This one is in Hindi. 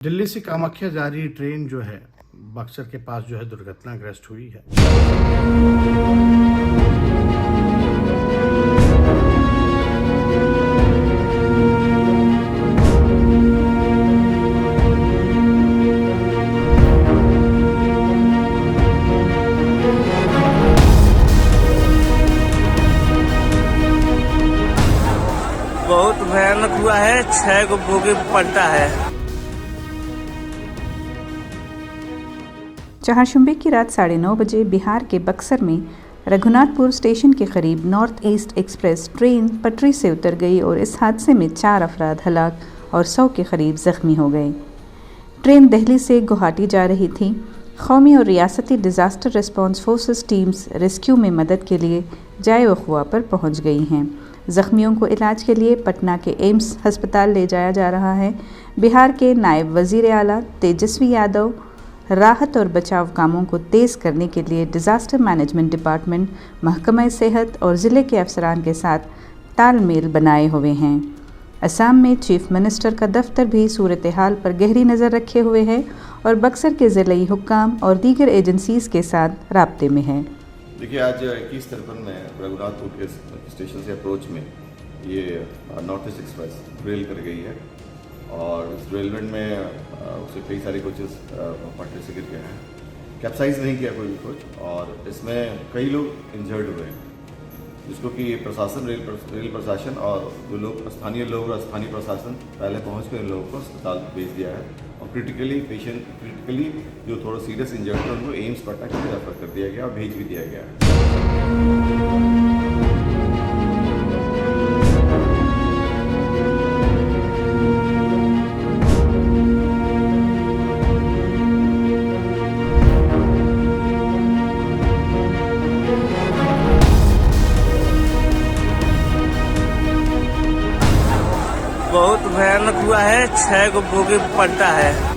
दिल्ली से कामाख्या जा रही ट्रेन जो है बक्सर के पास जो है दुर्घटनाग्रस्त हुई है। बहुत भयानक हुआ है। 6 गो बोगी पलटा है। चारशंबे की रात 9:30 बजे बिहार के बक्सर में रघुनाथपुर स्टेशन के करीब नॉर्थ ईस्ट एक्सप्रेस ट्रेन पटरी से उतर गई और इस हादसे में 4 अफराद हलाक और 100 के करीब जख्मी हो गए। ट्रेन दिल्ली से गुवाहाटी जा रही थी। कौमी और रियासती disaster response forces teams rescue में मदद के लिए जाए वक़ुआ पर पहुंच गई हैं। ज़ख्मियों को इलाज के लिए पटना के एम्स अस्पताल ले जाया जा रहा है। बिहार के नायब वज़ीर आला तेजस्वी यादव राहत और बचाव कामों को तेज़ करने के लिए डिज़ास्टर मैनेजमेंट डिपार्टमेंट, महकमा सेहत और ज़िले के अफसरान के साथ तालमेल बनाए हुए हैं। असम में चीफ मिनिस्टर का दफ्तर भी सूरत हाल पर गहरी नज़र रखे हुए है और बक्सर के ज़िले हुक्काम और दीगर एजेंसीज़ के साथ राब्ते में है। देखिए, आज 21:53 में रघुनाथपुर के स्टेशन से अप्रोच में ये नॉर्थ ईस्ट एक्सप्रेस रेल कर गई है और इस रेलवे में उससे कई सारे कोचेस पटरी से गिर गए हैं। कैप्साइज नहीं किया कोई भी कोच और इसमें कई लोग इंजर्ड हुए हैं, जिसको कि प्रशासन रेल प्रशासन और जो लोग स्थानीय लोग और स्थानीय प्रशासन पहले पहुँच कर इन लोगों को अस्पताल भेज दिया है और क्रिटिकली जो थोड़ा सीरियस इंजर्ड थे उनको एम्स पटना के लिए रेफर कर दिया गया और भेज भी दिया गया है। बहुत भयानक हुआ है। 6 गो बोगी पलटा है।